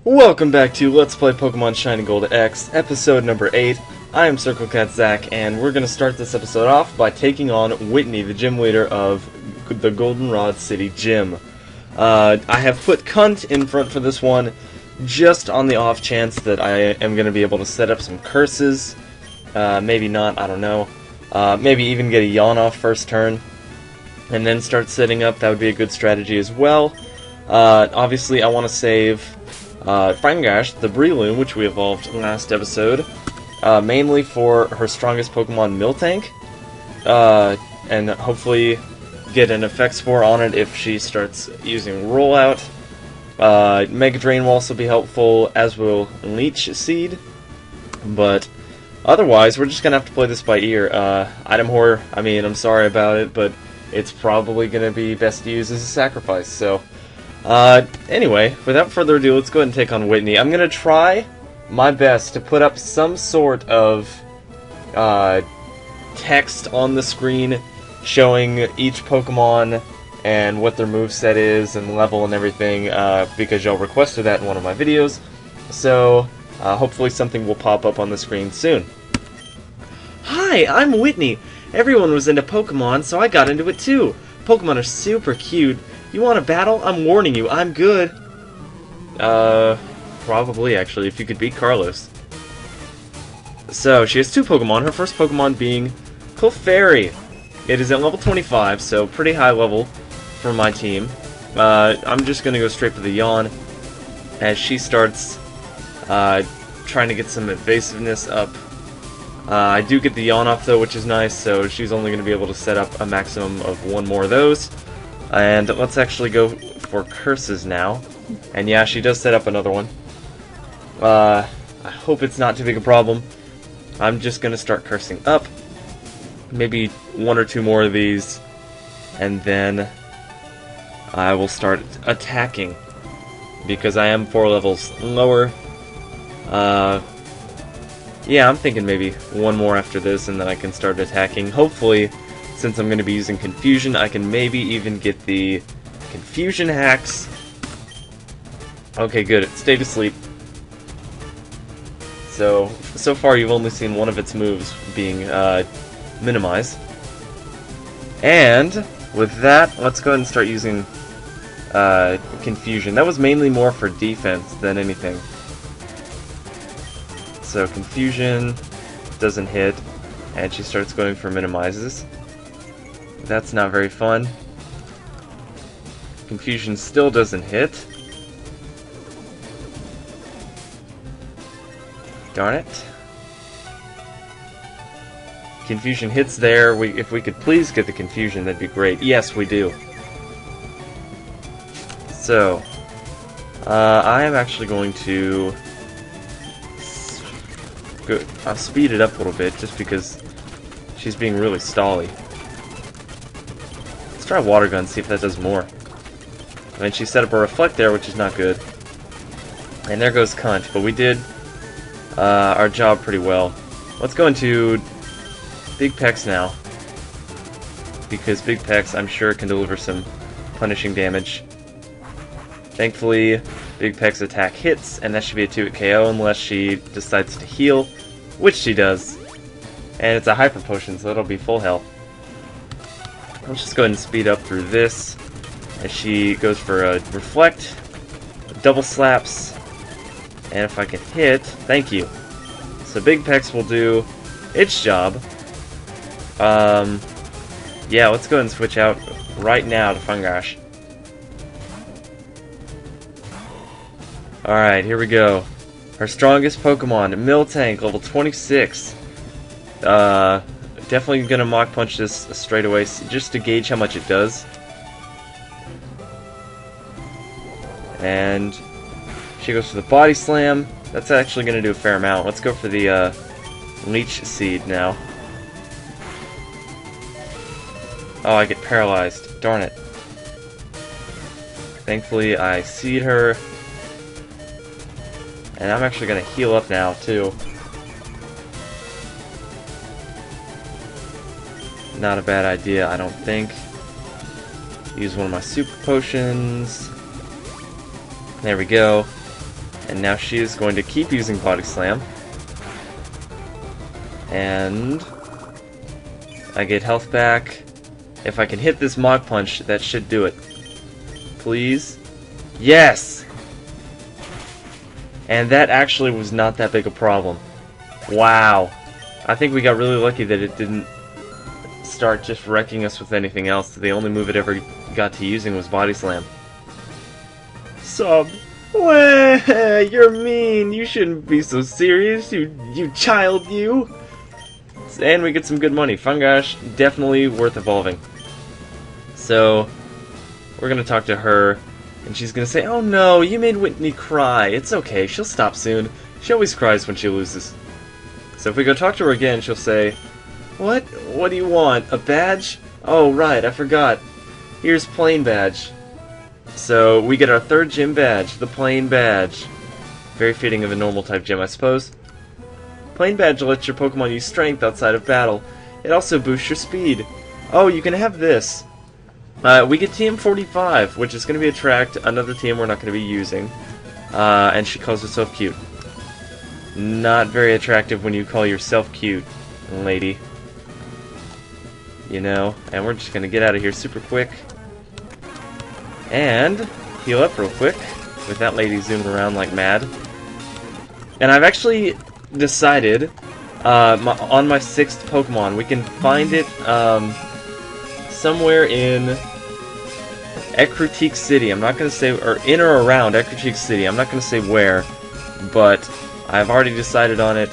Welcome back to Let's Play Pokemon Shining Gold X, episode number 8. I am circlecatzach, and we're going to start this episode off by taking on Whitney, the gym leader of the Goldenrod City Gym. I have put Cunt in front for this one, just on the off chance that I am going to be able to set up some curses. Maybe not, I don't know. Maybe even get a yawn off first turn, and then start setting up. That would be a good strategy as well. Obviously, I want to save Frangash, the Breloom, which we evolved last episode, mainly for her strongest Pokemon, Miltank, and hopefully get an effect spore on it if she starts using Rollout. Mega Drain will also be helpful, as will Leech Seed, but otherwise we're just gonna have to play this by ear. Item Horror, I mean, I'm sorry about it, but it's probably gonna be best used as a sacrifice, so anyway, without further ado, let's go ahead and take on Whitney. I'm gonna try my best to put up some sort of text on the screen showing each Pokemon and what their moveset is and level and everything, because y'all requested that in one of my videos. So hopefully something will pop up on the screen soon. Hi, I'm Whitney. Everyone was into Pokemon, so I got into it too. Pokemon are super cute. You want a battle? I'm warning you, I'm good. Probably, actually, if you could beat Carlos. So, she has two Pokemon, her first Pokemon being Clefairy. It is at level 25, so pretty high level for my team. I'm just gonna go straight for the Yawn, as she starts trying to get some evasiveness up. I do get the Yawn off, though, which is nice, so she's only going to be able to set up a maximum of one more of those. And let's actually go for curses now. And yeah, she does set up another one. I hope it's not too big a problem. I'm just going to start cursing up. Maybe one or two more of these. And then I will start attacking. Because I am 4 levels lower. Yeah, I'm thinking maybe one more after this and then I can start attacking. Hopefully, since I'm going to be using Confusion, I can maybe even get the Confusion hacks. Okay, good. It stayed asleep. So far you've only seen one of its moves being minimized. And with that, let's go ahead and start using Confusion. That was mainly more for defense than anything. So Confusion doesn't hit, and she starts going for minimizes. That's not very fun. Confusion still doesn't hit. Darn it. Confusion hits there. If we could please get the Confusion, that'd be great. Yes, we do. So, I am actually going to... I'll speed it up a little bit, just because she's being really stally. Let's try Water Gun, see if that does more. I mean, she set up a Reflect there, which is not good. And there goes Cunt, but we did our job pretty well. Let's go into Big Pex now. Because Big Pex, I'm sure, can deliver some punishing damage. Thankfully, Big Peck's attack hits, and that should be a 2-hit KO unless she decides to heal, which she does. And it's a Hyper Potion, so it'll be full health. Let's just go ahead and speed up through this, as she goes for a Reflect, double slaps, and if I can hit, thank you. So Big Pex will do its job. Yeah, let's go ahead and switch out right now to Fungash. Alright, here we go. Her strongest Pokemon, Miltank, level 26. Definitely gonna Mach Punch this straight away, just to gauge how much it does. And she goes for the Body Slam. That's actually gonna do a fair amount. Let's go for the Leech Seed now. Oh, I get paralyzed. Darn it. Thankfully, I seed her. And I'm actually going to heal up now, too. Not a bad idea, I don't think. Use one of my Super Potions. There we go. And now she is going to keep using Body Slam. And I get health back. If I can hit this Mach Punch, that should do it. Please. Yes! And that actually was not that big a problem. Wow. I think we got really lucky that it didn't start just wrecking us with anything else. The only move it ever got to using was Body Slam. Sub. Wah, you're mean. You shouldn't be so serious, you child, you. And we get some good money. Fungash, definitely worth evolving. So, we're gonna talk to her, and she's gonna say, "Oh no, you made Whitney cry. It's okay, she'll stop soon. She always cries when she loses." So if we go talk to her again, she'll say, "What? What do you want? A badge? Oh right, I forgot. Here's plain badge." So we get our third gym badge, the plain badge. Very fitting of a normal type gym, I suppose. Plain badge lets your Pokemon use strength outside of battle. It also boosts your speed. Oh, you can have this. We get TM45, which is going to be attract another team we're not going to be using. And she calls herself cute. Not very attractive when you call yourself cute, lady. You know, and we're just going to get out of here super quick. And heal up real quick with that lady zooming around like mad. And I've actually decided on my 6th Pokemon, we can find it somewhere in Ecruteak City. I'm not going to say, or in or around Ecruteak City. I'm not going to say where, but I've already decided on it.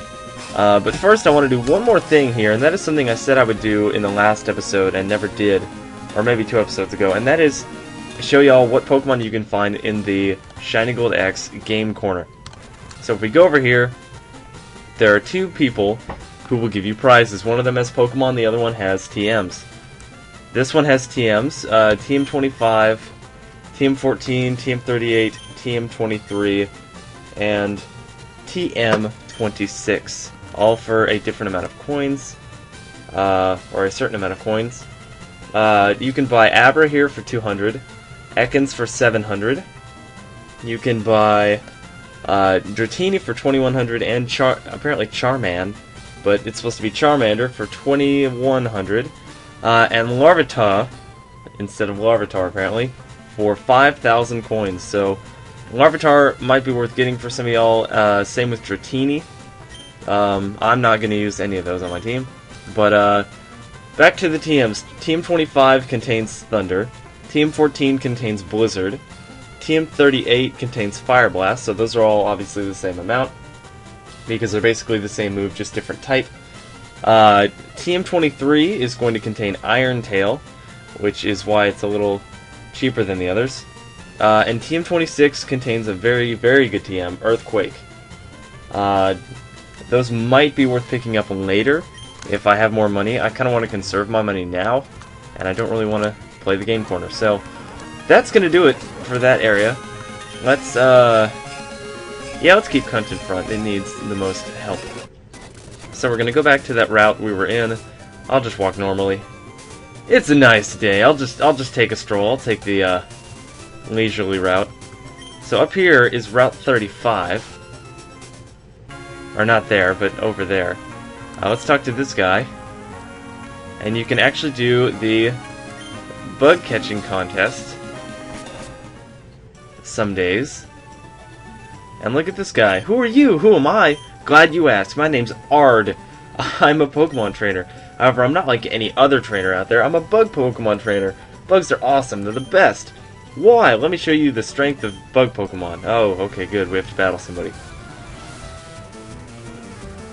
But first I want to do one more thing here, and that is something I said I would do in the last episode and never did, or maybe 2 episodes ago, and that is show y'all what Pokemon you can find in the Shiny Gold X Game Corner. So if we go over here, there are 2 people who will give you prizes. One of them has Pokemon, the other one has TMs. This one has TMs, TM25, TM14, TM38, TM23, and TM26. All for a different amount of coins, or a certain amount of coins. You can buy Abra here for 200, Ekans for 700. You can buy Dratini for 2100, and apparently Charman, but it's supposed to be Charmander for 2100, and Larvitar instead of Larvitar apparently for 5,000 coins. So Larvitar might be worth getting for some of y'all. Same with Dratini. I'm not going to use any of those on my team, but back to the TMs. Team 25 contains Thunder. Team 14 contains Blizzard. Team 38 contains Fire Blast, so those are all obviously the same amount, because they're basically the same move, just different type. Team 23 is going to contain Iron Tail, which is why it's a little cheaper than the others. And Team 26 contains a very, very good TM, Earthquake. Those might be worth picking up later, if I have more money. I kind of want to conserve my money now, and I don't really want to play the game corner. So that's going to do it for that area. Let's, let's keep Cunt in front. It needs the most help. So we're going to go back to that route we were in. I'll just walk normally. It's a nice day. I'll just take a stroll. I'll take the leisurely route. So up here is Route 35. Or not there, but over there. Let's talk to this guy. And you can actually do the bug catching contest some days. And look at this guy. Who are you? Who am I? Glad you asked. My name's Ard. I'm a Pokemon trainer. However, I'm not like any other trainer out there. I'm a bug Pokemon trainer. Bugs are awesome. They're the best. Why? Let me show you the strength of bug Pokemon. Oh, okay, good. We have to battle somebody.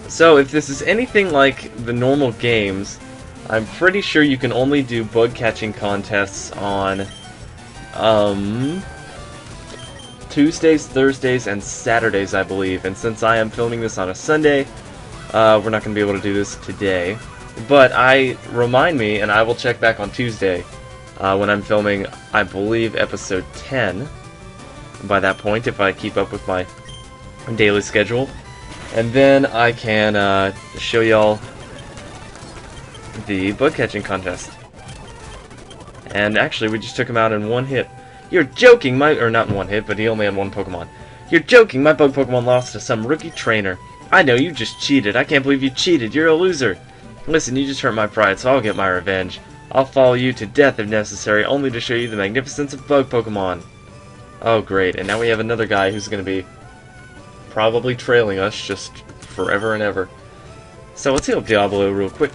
So, if this is anything like the normal games, I'm pretty sure you can only do bug catching contests on Tuesdays, Thursdays, and Saturdays, I believe. And since I am filming this on a Sunday, we're not going to be able to do this today. But remind me, and I will check back on Tuesday when I'm filming, I believe, episode 10. By that point, if I keep up with my daily schedule. And then I can show y'all the bug catching contest. And actually, we just took him out in one hit. You're joking, or not in one hit, but he only had one Pokemon. You're joking! My bug Pokemon lost to some rookie trainer. I know, you just cheated. I can't believe you cheated. You're a loser. Listen, you just hurt my pride, so I'll get my revenge. I'll follow you to death if necessary, only to show you the magnificence of bug Pokemon. Oh, great. And now we have another guy who's going to be probably trailing us just forever and ever. So let's heal Diablo real quick.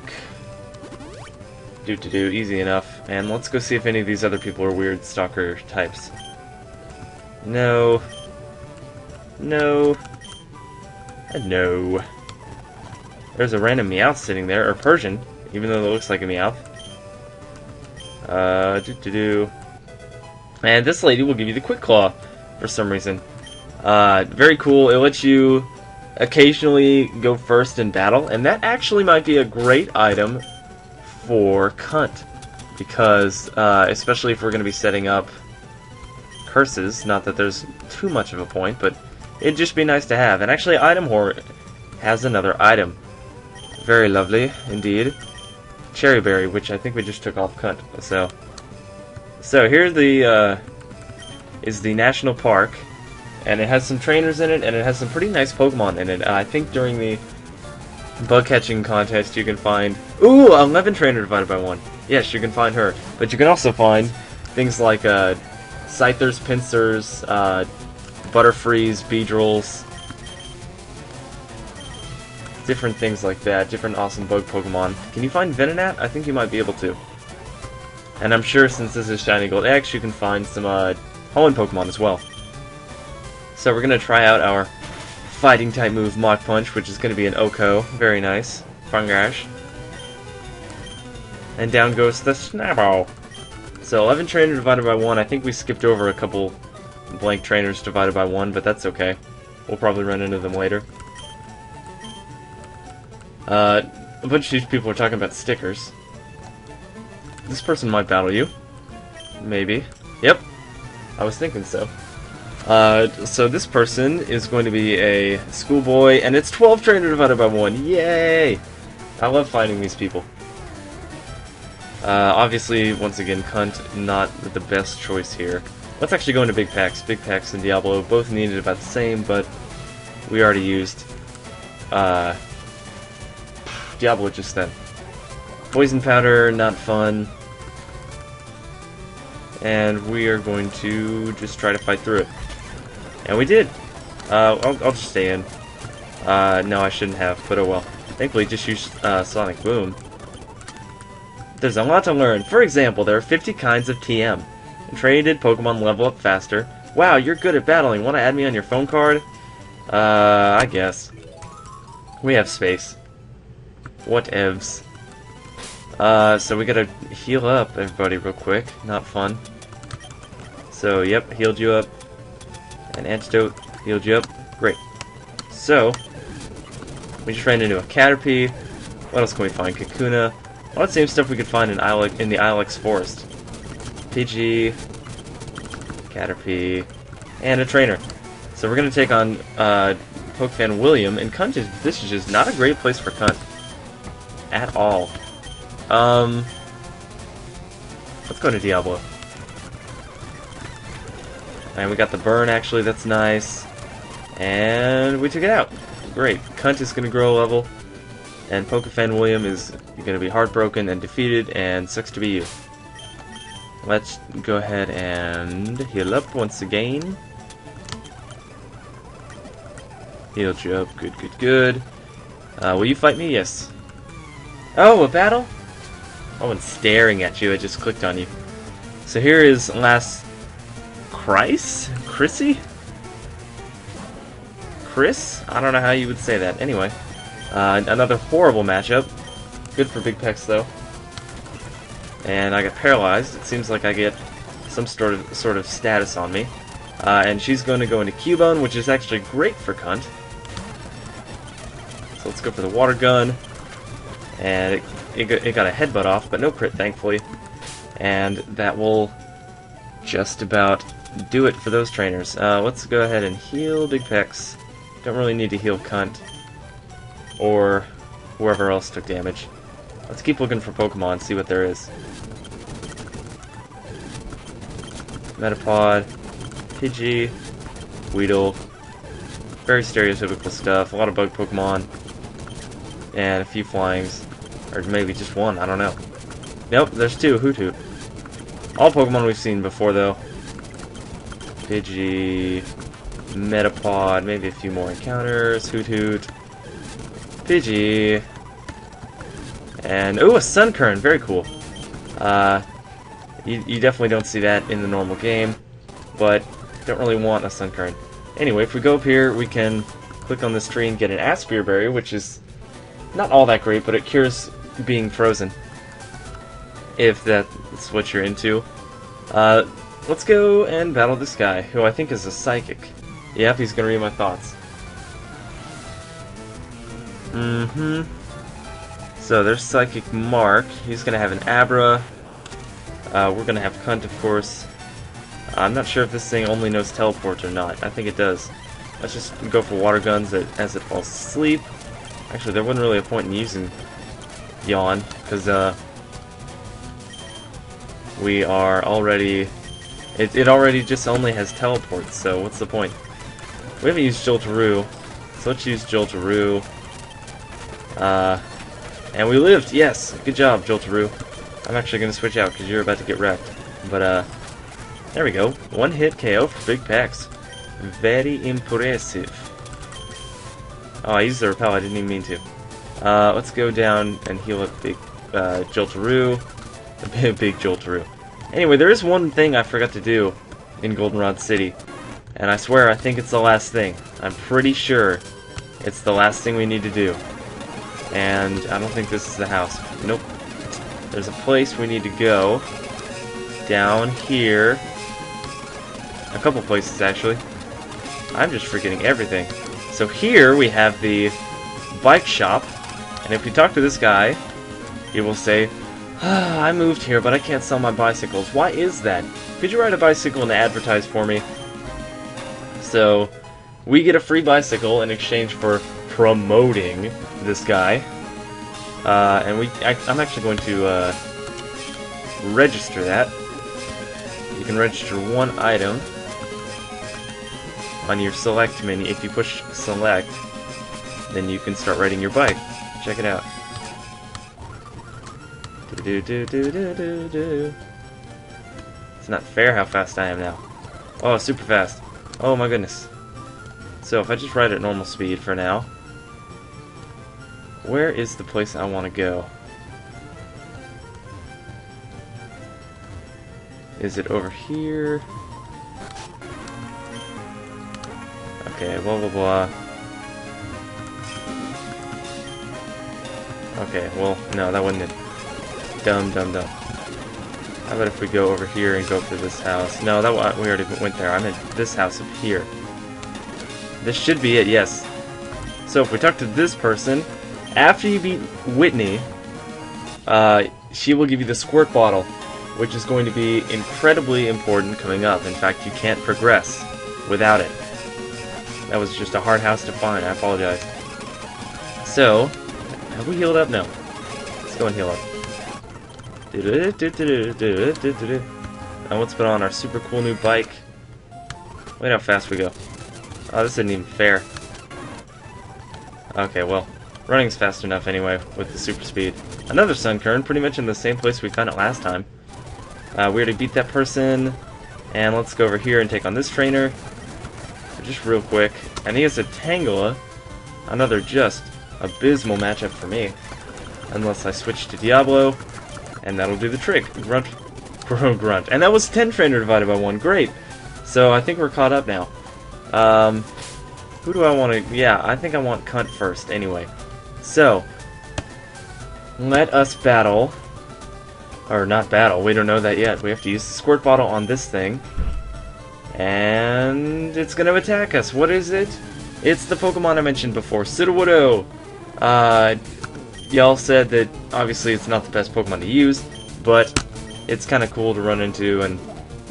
Easy enough. And let's go see if any of these other people are weird stalker types. No. No. And no. There's a random Meowth sitting there, or Persian, even though it looks like a Meowth. And this lady will give you the Quick Claw for some reason. Very cool. It lets you occasionally go first in battle, and that actually might be a great item for Cunt, because especially if we're going to be setting up curses, not that there's too much of a point, but it'd just be nice to have. And actually, Item Horde has another item. Very lovely indeed. Cherry Berry, which I think we just took off Cunt. So here is the national park, and it has some trainers in it, and it has some pretty nice Pokemon in it. I think during the bug catching contest you can find 11 trainer divided by 1. Yes, you can find her, but you can also find things like Scythers, Pincers, Butterfrees, Beedrills, different things like that, different awesome bug Pokemon. Can you find Venonat? I think you might be able to. And I'm sure since this is Shiny Gold X, you can find some Hoenn Pokemon as well. So we're going to try out our fighting type move, Mach Punch, which is going to be an Oko. Very nice. Fungash. And down goes the Snapple. So 11 trainer divided by 1. I think we skipped over a couple blank trainers divided by 1, but that's okay. We'll probably run into them later. A bunch of these people are talking about stickers. This person might battle you. Maybe. Yep. I was thinking so. So this person is going to be a schoolboy, and it's 12 trainer divided by 1. Yay! I love finding these people. Obviously, once again, Cunt, not the best choice here. Let's actually go into Big Packs. Big Packs and Diablo both needed about the same, but we already used Diablo just then. Poison Powder, not fun. And we are going to just try to fight through it. And we did! I'll just stay in. No, I shouldn't have, but oh well. Thankfully, just use Sonic Boom. There's a lot to learn. For example, there are 50 kinds of TM. And traded Pokemon level up faster. Wow, you're good at battling. Want to add me on your phone card? I guess. We have space. Whatevs. So we gotta heal up everybody real quick. Not fun. So, yep, healed you up. An antidote, healed you up. Great. So, we just ran into a Caterpie. What else can we find? Kakuna. All the same stuff we could find in the Ilex Forest. Pidgey, Caterpie, and a trainer. So we're gonna take on Pokefan William, and Cunt this is just not a great place for Cunt. At all. Let's go to Diablo. And we got the burn, actually, that's nice. And we took it out. Great. Cunt is going to grow a level. And Pokefan William is going to be heartbroken and defeated, and sucks to be you. Let's go ahead and heal up once again. Healed you up. Good, good, good. Will you fight me? Yes. Oh, a battle? Oh, and staring at you. I just clicked on you. So here is last Chrissy? Chris? I don't know how you would say that. Anyway, another horrible matchup. Good for Big Pecs, though. And I got paralyzed. It seems like I get some sort of status on me. And she's going to go into Cubone, which is actually great for Cunt. So let's go for the water gun. And it got a headbutt off, but no crit, thankfully. And that will just about do it for those trainers. Let's go ahead and heal Big Pecs. Don't really need to heal Cunt. Or whoever else took damage. Let's keep looking for Pokemon, see what there is. Metapod, Pidgey, Weedle, Very stereotypical stuff. A lot of bug Pokemon. And a few flyings. Or maybe just one, I don't know. Nope, there's two. Hoot Hoot. All Pokemon we've seen before, though. Pidgey, Metapod, maybe a few more encounters. Hoot Hoot. Pidgey. And, ooh, a Sunkern. Very cool. You definitely don't see that in the normal game, but don't really want a Sunkern. Anyway, if we go up here, we can click on this tree and get an Asphere Berry, which is not all that great, but it cures being frozen, if that's what you're into. Let's go and battle this guy, who I think is a Psychic. Yep, he's gonna read my thoughts. So there's Psychic Mark. He's gonna have an Abra. We're gonna have Cunt, of course. I'm not sure if this thing only knows Teleport or not. I think it does. Let's just go for Water Guns as it falls asleep. Actually, there wasn't really a point in using Yawn, because we are already... It already just only has Teleport, so what's the point? We haven't used Joltaroo, so let's use Joltaroo. And we lived! Yes! Good job, Joltaroo. I'm actually going to switch out because you're about to get wrecked. But, there we go. One hit KO for big packs. Very impressive. Oh, I used the repel. I didn't even mean to. Let's go down and heal up big Joltaroo. Big Joltaroo. Anyway, there is one thing I forgot to do in Goldenrod City. And I swear, I think it's the last thing. I'm pretty sure it's the last thing we need to do. And I don't think this is the house. Nope. There's a place we need to go. Down here. A couple places, actually. I'm just forgetting everything. So here we have the bike shop. And if we talk to this guy, he will say, I moved here, but I can't sell my bicycles. Why is that? Could you ride a bicycle and advertise for me? So, we get a free bicycle in exchange for promoting this guy. And I'm actually going to register that. You can register one item on your select menu. If you push select, then you can start riding your bike. Check it out. It's not fair how fast I am now. Oh, super fast. Oh my goodness. So if I just ride at normal speed for now, where is the place I want to go? Is it over here? Okay, blah blah blah. Okay, well, no, that wasn't it. Dumb. How about if we go over here and go up to this house? No, we already went there. I'm at this house up here. This should be it, yes. So if we talk to this person, after you beat Whitney, she will give you the squirt bottle, which is going to be incredibly important coming up. In fact, you can't progress without it. That was just a hard house to find. I apologize. So, have we healed up? No. Let's go and heal up. Now let's put on our super cool new bike. Wait how fast we go. Oh, this isn't even fair. Okay, well, running's fast enough anyway with the super speed. Another Sunkern, pretty much in the same place we found it last time. We already beat that person, and let's go over here and take on this trainer. Just real quick. And he has a Tangela, another just abysmal matchup for me. Unless I switch to Diablo, and that'll do the trick. Grunt, grunt. And that was 10 trainer divided by 1. Great. So I think we're caught up now. Who do I want to... Yeah, I think I want Cunt first anyway. So, let us battle. Or not battle, we don't know that yet. We have to use the squirt bottle on this thing. And it's going to attack us. What is it? It's the Pokemon I mentioned before, Sudowoodo. Y'all said that obviously it's not the best Pokemon to use, but it's kind of cool to run into and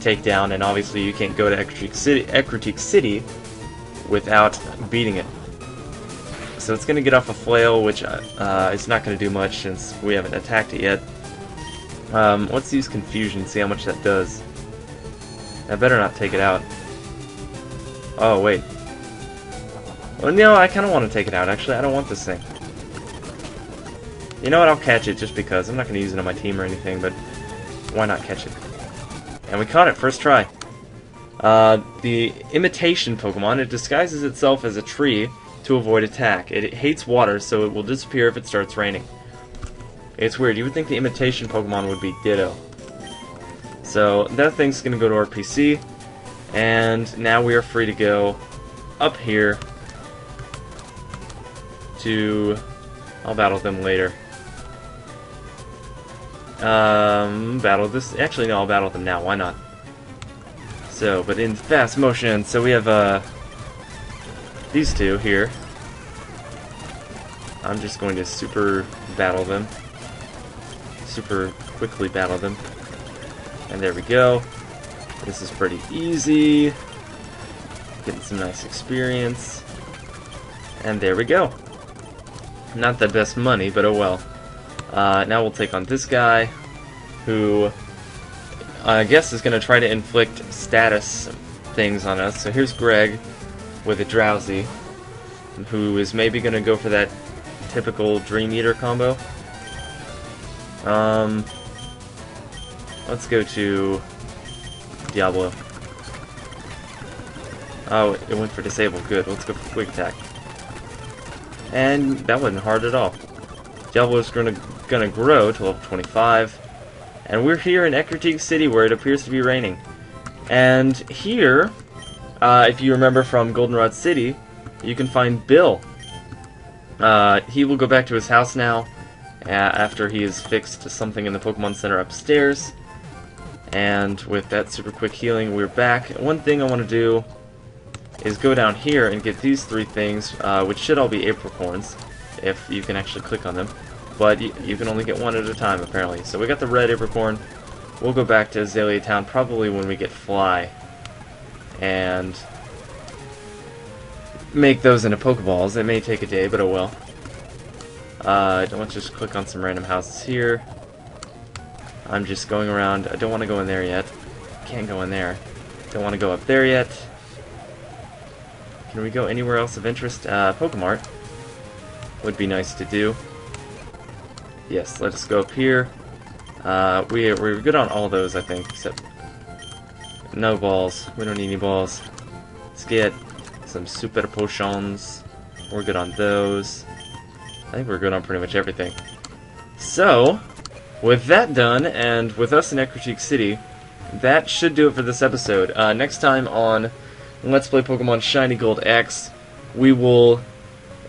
take down, and obviously you can't go to Ecruteak City without beating it. So it's going to get off a flail, which is not going to do much since we haven't attacked it yet. Let's use Confusion, see how much that does. I better not take it out. Oh, wait. Well, no, I kind of want to take it out. Actually, I don't want this thing. You know what? I'll catch it just because. I'm not going to use it on my team or anything, but why not catch it? And we caught it. First try. The imitation Pokemon, it disguises itself as a tree to avoid attack. It hates water, so it will disappear if it starts raining. It's weird. You would think the imitation Pokemon would be Ditto. So that thing's going to go to our PC, and now we are free to go up here to... I'll battle them later. Battle this... Actually, no, I'll battle them now. Why not? So, but in fast motion, so we have, these two here. I'm just going to super battle them. Super quickly battle them. And there we go. This is pretty easy. Getting some nice experience. And there we go. Not the best money, but oh well. Now we'll take on this guy, who I guess is going to try to inflict status things on us. So here's Greg with a Drowsy, who is maybe going to go for that typical Dream Eater combo. Let's go to Diablo. Oh, it went for Disable. Good. Let's go for Quick Attack. And that wasn't hard at all. Diablo's gonna grow to level 25. And we're here in Ecruteak City, where it appears to be raining. And here, if you remember from Goldenrod City, you can find Bill. He will go back to his house now, after he is fixed to something in the Pokemon Center upstairs. And with that super quick healing, we're back. One thing I want to do is go down here and get these three things, which should all be apricorns, if you can actually click on them. But you can only get one at a time, apparently. So we got the red apricorn. We'll go back to Azalea Town probably when we get Fly, and make those into Pokeballs. It may take a day, but oh well. Let's just click on some random houses here. I'm just going around. I don't want to go in there yet. Can't go in there. Don't want to go up there yet. Can we go anywhere else of interest? Pokemart would be nice to do. Yes, let us go up here. We're good on all those, I think, except no balls. We don't need any balls. Let's get some super potions. We're good on those. I think we're good on pretty much everything. So, with that done, and with us in Ecruteak City, that should do it for this episode. Next time on Let's Play Pokemon Shiny Gold X, we will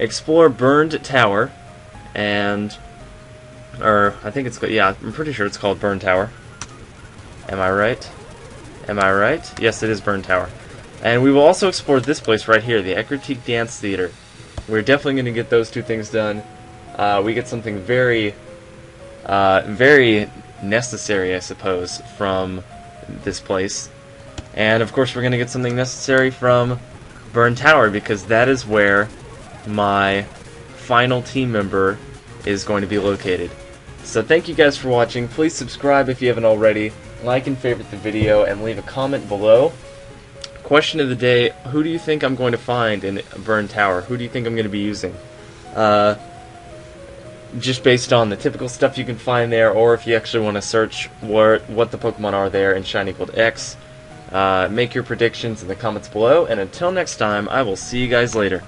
explore Burned Tower, and... or, I think it's... yeah, I'm pretty sure it's called Burned Tower. Am I right? Am I right? Yes, it is Burned Tower. And we will also explore this place right here, the Ecruteak Dance Theater. We're definitely going to get those two things done. We get something very, very necessary, I suppose, from this place. And, of course, we're going to get something necessary from Burned Tower, because that is where my final team member is going to be located. So thank you guys for watching. Please subscribe if you haven't already. Like and favorite the video, and leave a comment below. Question of the day, who do you think I'm going to find in Burned Tower? Who do you think I'm going to be using? Just based on the typical stuff you can find there, or if you actually want to search what the Pokemon are there in Shiny Gold X. Make your predictions in the comments below, and until next time, I will see you guys later.